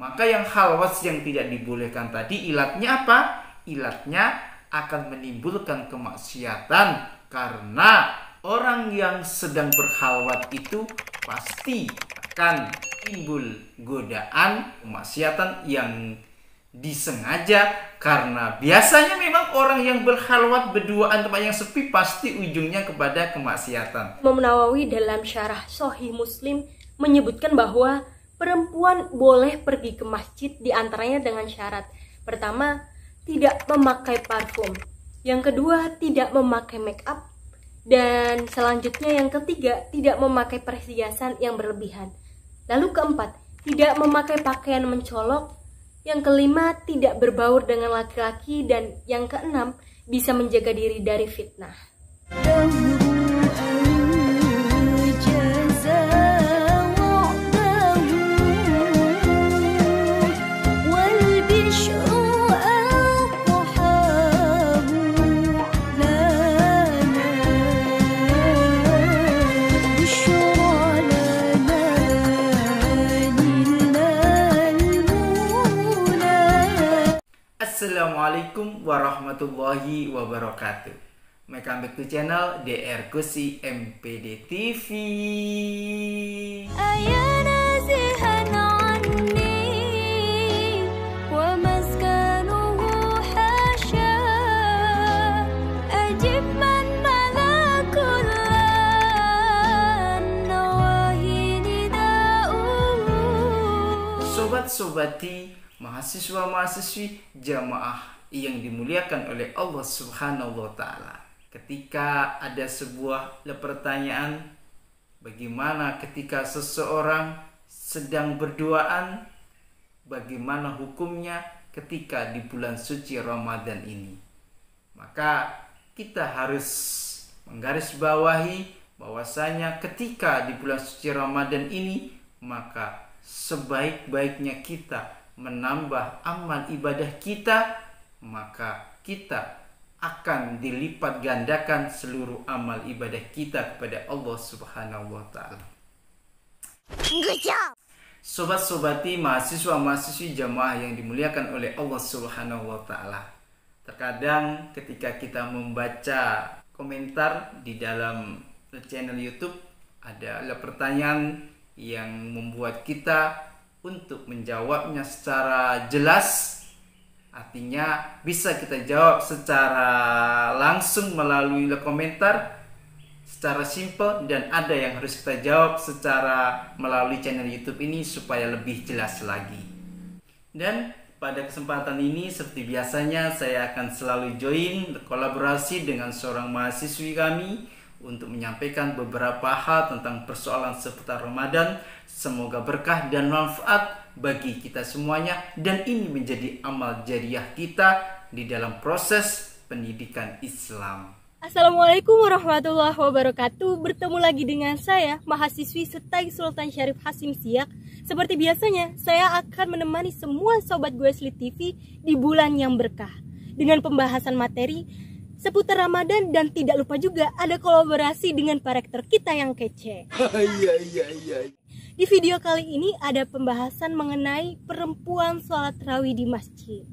Maka yang khalwas yang tidak dibolehkan tadi ilatnya apa? Ilatnya akan menimbulkan kemaksiatan, karena orang yang sedang berkhalwat itu pasti akan timbul godaan kemaksiatan yang disengaja, karena biasanya memang orang yang berkhalwat berduaan tempat yang sepi pasti ujungnya kepada kemaksiatan. Imam Nawawi dalam syarah Sahih Muslim menyebutkan bahwa perempuan boleh pergi ke masjid diantaranya dengan syarat. Pertama, tidak memakai parfum. Yang kedua, tidak memakai make up. Dan selanjutnya yang ketiga, tidak memakai perhiasan yang berlebihan. Lalu keempat, tidak memakai pakaian mencolok. Yang kelima, tidak berbaur dengan laki-laki. Dan yang keenam, bisa menjaga diri dari fitnah. Assalamualaikum warahmatullahi wabarakatuh. Welcome back to channel DR Kusi MPD TV. Sobat-sobati, mahasiswa-mahasiswi jamaah yang dimuliakan oleh Allah Subhanahu wa Ta'ala. Ketika ada sebuah pertanyaan, bagaimana ketika seseorang sedang berduaan, bagaimana hukumnya ketika di bulan suci Ramadan ini? Maka kita harus menggarisbawahi bahwasanya ketika di bulan suci Ramadan ini, maka sebaik-baiknya kita menambah amal ibadah kita, maka kita akan dilipat gandakan seluruh amal ibadah kita kepada Allah Subhanahu wa Ta'ala. Sobat-sobati, mahasiswa-mahasiswi jamaah yang dimuliakan oleh Allah Subhanahu wa Ta'ala. Terkadang ketika kita membaca komentar di dalam channel YouTube, ada pertanyaan yang membuat kita untuk menjawabnya secara jelas. Artinya bisa kita jawab secara langsung melalui komentar secara simple, dan ada yang harus kita jawab secara melalui channel YouTube ini supaya lebih jelas lagi. Dan pada kesempatan ini seperti biasanya saya akan selalu join kolaborasi dengan seorang mahasiswi kami untuk menyampaikan beberapa hal tentang persoalan seputar Ramadan. Semoga berkah dan manfaat bagi kita semuanya, dan ini menjadi amal jariah kita di dalam proses pendidikan Islam. Assalamualaikum warahmatullahi wabarakatuh. Bertemu lagi dengan saya, mahasiswi Setai Sultan Syarif Hasim Siak. Seperti biasanya, saya akan menemani semua sobat gue Slit TV di bulan yang berkah dengan pembahasan materi seputar Ramadan, dan tidak lupa juga ada kolaborasi dengan para rektor kita yang kece. Di video kali ini ada pembahasan mengenai perempuan sholat tarawih di masjid.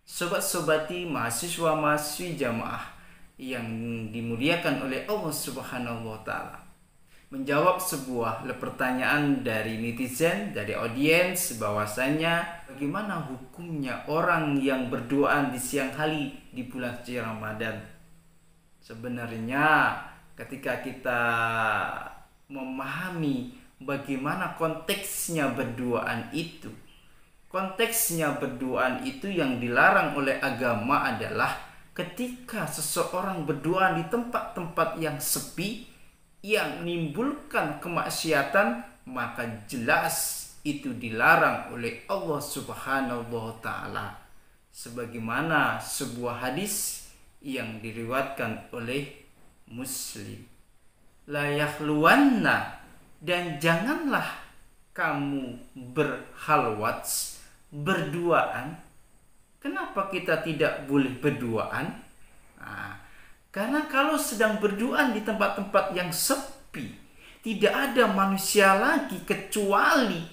Sobat-sobati, mahasiswa-mahasiswi jamaah yang dimuliakan oleh Allah Subhanahu wa Ta'ala, menjawab sebuah pertanyaan dari netizen, dari audiens, bahwasanya bagaimana hukumnya orang yang berdoa di siang hari di bulan suci Ramadan. Sebenarnya ketika kita memahami bagaimana konteksnya berduaan itu, konteksnya berduaan itu yang dilarang oleh agama adalah ketika seseorang berdoa di tempat-tempat yang sepi yang menimbulkan kemaksiatan, maka jelas itu dilarang oleh Allah Subhanahu wa Ta'ala. Sebagaimana sebuah hadis yang diriwayatkan oleh Muslim, la yakhluwanna Dan janganlah kamu berhalwat, berduaan. Kenapa kita tidak boleh berduaan? Nah, karena kalau sedang berduaan di tempat-tempat yang sepi, tidak ada manusia lagi kecuali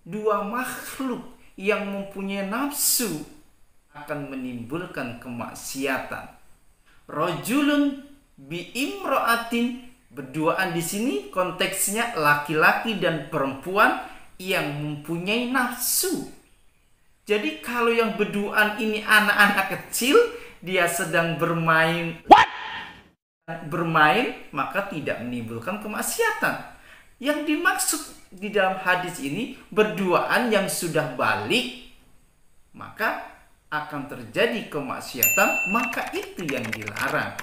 dua makhluk yang mempunyai nafsu, akan menimbulkan kemaksiatan. Rajulun bi imra'atin, berduaan di sini konteksnya laki-laki dan perempuan yang mempunyai nafsu. Jadi kalau yang berduaan ini anak-anak kecil, dia sedang bermain, maka tidak menimbulkan kemaksiatan. Yang dimaksud di dalam hadis ini berduaan yang sudah balik, maka akan terjadi kemaksiatan, maka itu yang dilarang.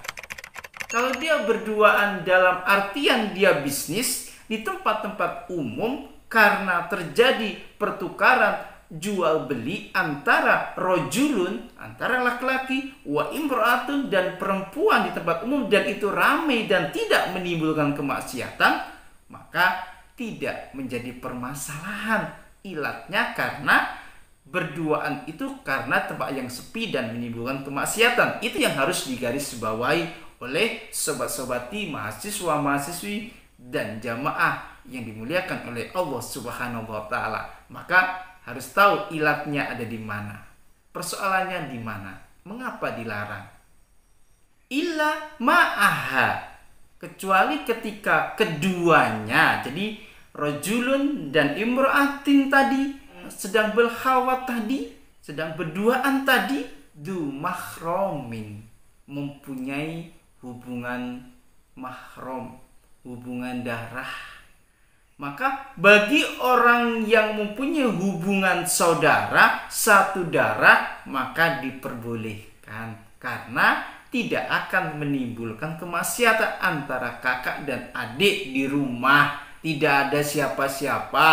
Kalau dia berduaan dalam artian dia bisnis di tempat-tempat umum karena terjadi pertukaran jual beli antara rojulun, antara laki-laki, wa imro'atun, dan perempuan di tempat umum, dan itu ramai dan tidak menimbulkan kemaksiatan, maka tidak menjadi permasalahan. Ilatnya karena berduaan itu karena tempat yang sepi dan menimbulkan kemaksiatan. Itu yang harus digarisbawahi oleh sobat-sobati, mahasiswa-mahasiswi dan jamaah yang dimuliakan oleh Allah Subhanahu wa taala. Maka harus tahu ilatnya ada di mana. Persoalannya di mana? Mengapa dilarang? Illa ma'aha, kecuali ketika keduanya, jadi rajulun dan imra'atin tadi sedang berkhawat tadi, sedang berduaan tadi, du mahromin, mempunyai hubungan mahram, hubungan darah. Maka bagi orang yang mempunyai hubungan saudara, satu darah, maka diperbolehkan karena tidak akan menimbulkan kemaksiatan antara kakak dan adik di rumah. Tidak ada siapa-siapa,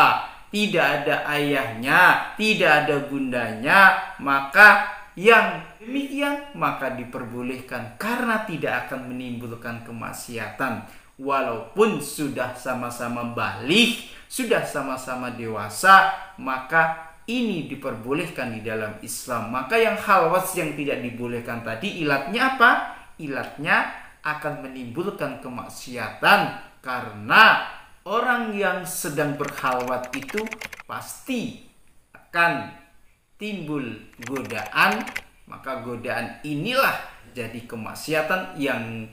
tidak ada ayahnya, tidak ada bundanya, maka yang demikian maka diperbolehkan karena tidak akan menimbulkan kemaksiatan. Walaupun sudah sama-sama balik, sudah sama-sama dewasa, maka ini diperbolehkan di dalam Islam. Maka yang halwas yang tidak dibolehkan tadi, ilatnya apa? Ilatnya akan menimbulkan kemaksiatan karena orang yang sedang berkhalwat itu pasti akan timbul godaan. Maka godaan inilah jadi kemaksiatan yang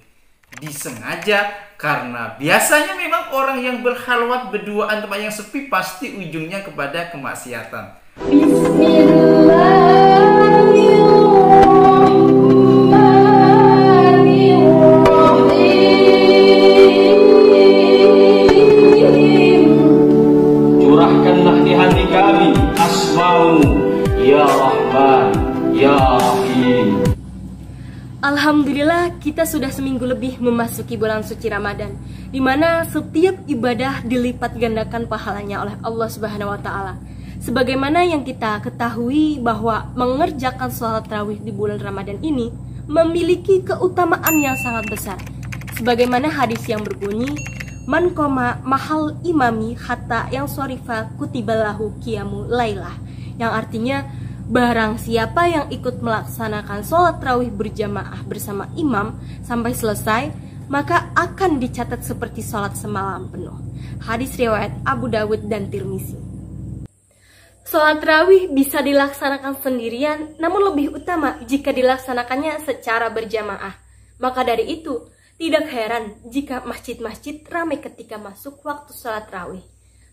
disengaja, karena biasanya memang orang yang berkhalwat berduaan tempat yang sepi pasti ujungnya kepada kemaksiatan. Curahkanlah di hati kami asma'u ya Rahman ya Rahim. Alhamdulillah, kita sudah seminggu lebih memasuki bulan suci Ramadan, di mana setiap ibadah dilipat gandakan pahalanya oleh Allah Subhanahu wa taala. Sebagaimana yang kita ketahui bahwa mengerjakan sholat tarawih di bulan Ramadan ini memiliki keutamaan yang sangat besar. Sebagaimana hadis yang berbunyi, man qoma mahal imami hatta yang shorifa kutibalahu qiyamu lailah, yang artinya barang siapa yang ikut melaksanakan sholat tarawih berjamaah bersama imam sampai selesai, maka akan dicatat seperti sholat semalam penuh. Hadis riwayat Abu Dawud dan Tirmizi. Sholat tarawih bisa dilaksanakan sendirian, namun lebih utama jika dilaksanakannya secara berjamaah. Maka dari itu, tidak heran jika masjid-masjid ramai ketika masuk waktu sholat tarawih.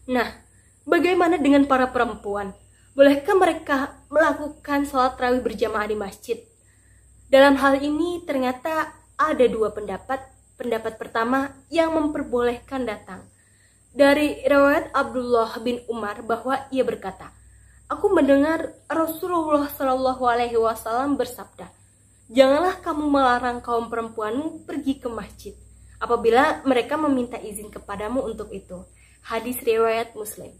Nah, bagaimana dengan para perempuan? Bolehkah mereka melakukan sholat tarawih berjamaah di masjid? Dalam hal ini ternyata ada dua pendapat. Pendapat pertama yang memperbolehkan datang dari riwayat Abdullah bin Umar bahwa ia berkata, aku mendengar Rasulullah Shallallahu Alaihi Wasallam bersabda, janganlah kamu melarang kaum perempuanmu pergi ke masjid apabila mereka meminta izin kepadamu untuk itu. Hadis riwayat Muslim.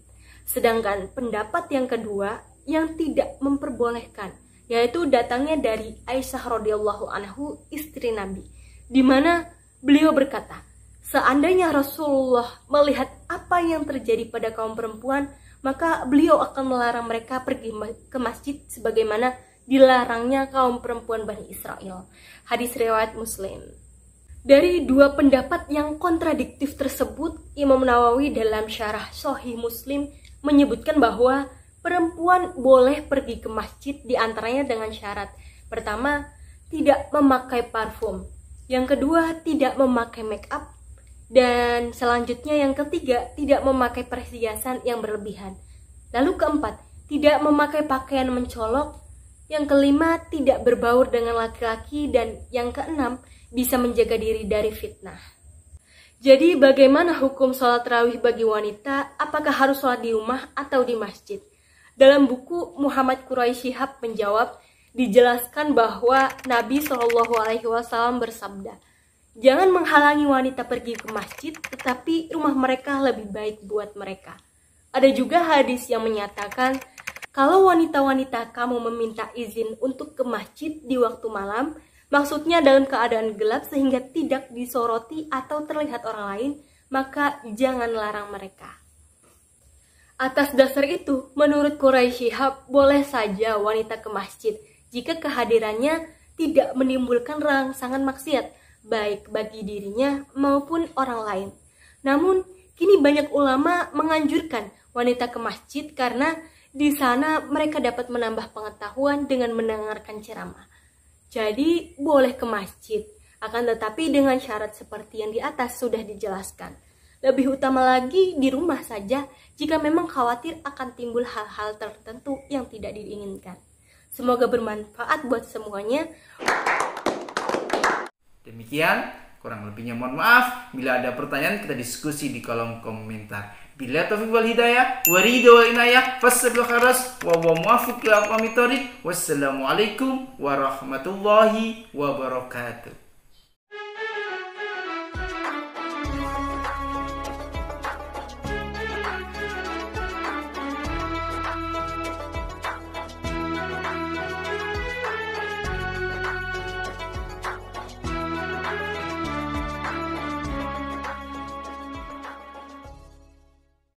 Sedangkan pendapat yang kedua yang tidak memperbolehkan, yaitu datangnya dari Aisyah radhiyallahu anhu, istri Nabi, di mana beliau berkata, seandainya Rasulullah melihat apa yang terjadi pada kaum perempuan, maka beliau akan melarang mereka pergi ke masjid sebagaimana dilarangnya kaum perempuan Bani Israel. Hadis riwayat Muslim. Dari dua pendapat yang kontradiktif tersebut, Imam Nawawi dalam syarah Sahih Muslim menyebutkan bahwa perempuan boleh pergi ke masjid diantaranya dengan syarat. Pertama, tidak memakai parfum. Yang kedua, tidak memakai make up. Dan selanjutnya yang ketiga, tidak memakai perhiasan yang berlebihan. Lalu keempat, tidak memakai pakaian mencolok. Yang kelima, tidak berbaur dengan laki-laki. Dan yang keenam, bisa menjaga diri dari fitnah. Jadi bagaimana hukum sholat tarawih bagi wanita? Apakah harus sholat di rumah atau di masjid? Dalam buku Muhammad Quraisy Shihab menjawab, dijelaskan bahwa Nabi SAW bersabda, jangan menghalangi wanita pergi ke masjid, tetapi rumah mereka lebih baik buat mereka. Ada juga hadis yang menyatakan, kalau wanita-wanita kamu meminta izin untuk ke masjid di waktu malam, maksudnya dalam keadaan gelap sehingga tidak disoroti atau terlihat orang lain, maka jangan larang mereka. Atas dasar itu, menurut Quraisy Shihab, boleh saja wanita ke masjid jika kehadirannya tidak menimbulkan rangsangan maksiat, baik bagi dirinya maupun orang lain. Namun, kini banyak ulama menganjurkan wanita ke masjid karena di sana mereka dapat menambah pengetahuan dengan mendengarkan ceramah. Jadi, boleh ke masjid, akan tetapi dengan syarat seperti yang di atas sudah dijelaskan. Lebih utama lagi di rumah saja jika memang khawatir akan timbul hal-hal tertentu yang tidak diinginkan. Semoga bermanfaat buat semuanya. Demikian, kurang lebihnya mohon maaf. Bila ada pertanyaan kita diskusi di kolom komentar. Bila taufiq wal hidayah, wa ridha wa inayah, fasabil kharas, wa muwafiq ila aqwamit thoriq. Wassalamualaikum warahmatullahi wabarakatuh.